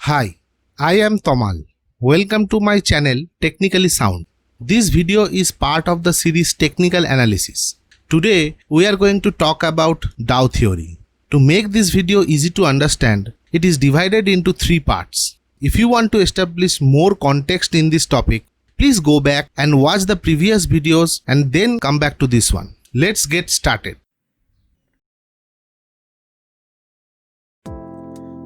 Hi, I am Tamal. Welcome to my channel Technically Sound. This video is part of the series Technical Analysis. Today we are going to talk about Dow theory. To make this video easy to understand, it is divided into three parts. If you want to establish more context in this topic, please go back and watch the previous videos and then come back to this one. Let's get started.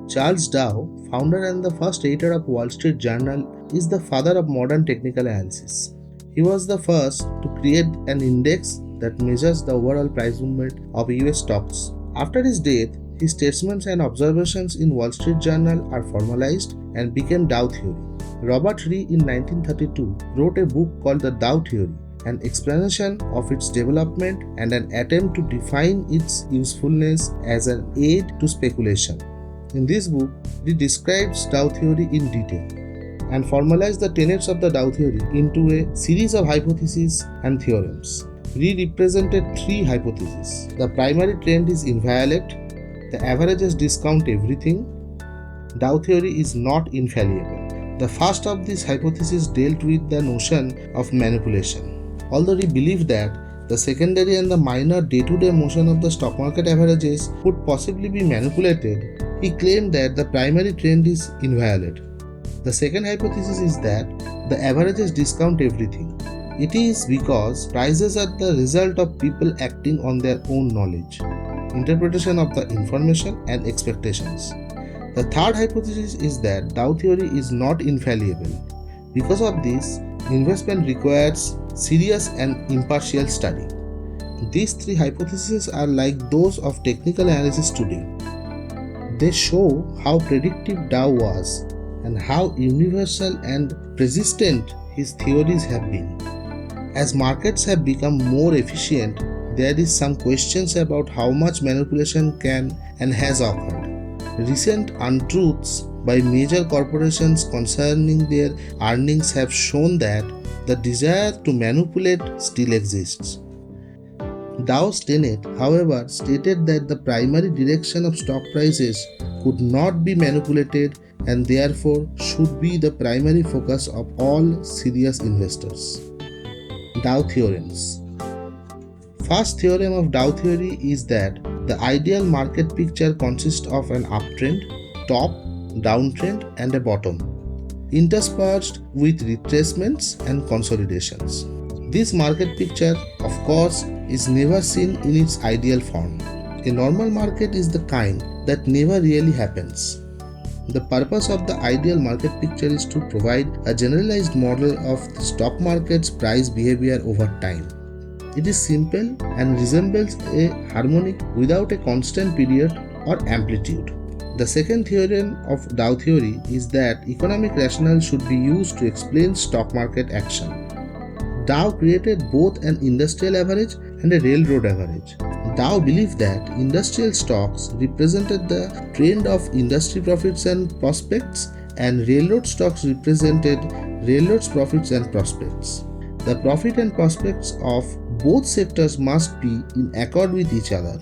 Charles Dow, founder and the first editor of Wall Street Journal, is the father of modern technical analysis. He was the first to create an index that measures the overall price movement of US stocks. After his death, his statements and observations in Wall Street Journal are formalized and became Dow theory. Robert Ree in 1932 wrote a book called The Dow Theory, an explanation of its development and an attempt to define its usefulness as an aid to speculation. In this book, he describes Dow theory in detail and formalized the tenets of the Dow theory into a series of hypotheses and theorems. Ree represented three hypotheses. The primary trend is inviolate, the averages discount everything, Dow theory is not infallible. The first of these hypotheses dealt with the notion of manipulation. Although he believed that the secondary and the minor day-to-day motion of the stock market averages could possibly be manipulated, he claimed that the primary trend is inviolate. The second hypothesis is that the averages discount everything. It is because prices are the result of people acting on their own knowledge, interpretation of the information and expectations. The third hypothesis is that Dow theory is not infallible. Because of this, investment requires serious and impartial study. These three hypotheses are like those of technical analysis today. They show how predictive Dow was and how universal and persistent his theories have been. As markets have become more efficient, there is some questions about how much manipulation can and has occurred. Recent untruths by major corporations concerning their earnings have shown that the desire to manipulate still exists. Dow's tenet, however, stated that the primary direction of stock prices could not be manipulated and therefore should be the primary focus of all serious investors. Dow theorems. First theorem of Dow theory is that the ideal market picture consists of an uptrend, top, downtrend and a bottom, interspersed with retracements and consolidations. This market picture, of course, is never seen in its ideal form. A normal market is the kind that never really happens. The purpose of the ideal market picture is to provide a generalized model of the stock market's price behavior over time. It is simple and resembles a harmonic without a constant period or amplitude. The second theorem of Dow theory is that economic rationale should be used to explain stock market action. Dow created both an industrial average and a railroad average. Dow believed that industrial stocks represented the trend of industry profits and prospects, and railroad stocks represented railroads' profits and prospects. The profit and prospects of both sectors must be in accord with each other.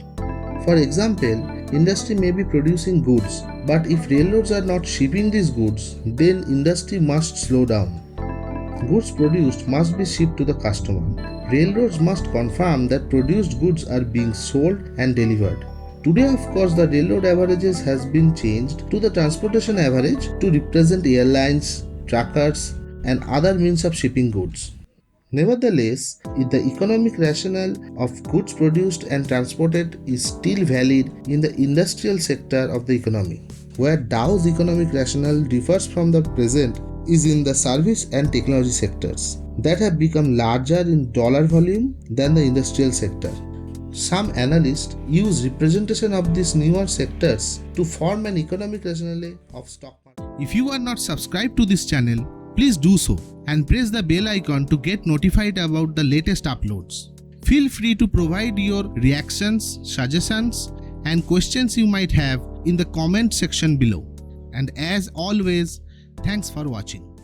For example, industry may be producing goods, but if railroads are not shipping these goods, then industry must slow down. Goods produced must be shipped to the customer. Railroads must confirm that produced goods are being sold and delivered. Today, of course, the railroad averages has been changed to the transportation average to represent airlines, truckers, and other means of shipping goods. Nevertheless, the economic rationale of goods produced and transported is still valid in the industrial sector of the economy. Where Dow's economic rationale differs from the present is in the service and technology sectors that have become larger in dollar volume than the industrial sector. Some analysts use representation of these newer sectors to form an economic rationale of stock market. If you are not subscribed to this channel, please do so and press the bell icon to get notified about the latest uploads. Feel free to provide your reactions, suggestions and questions you might have in the comment section below. And as always, thanks for watching.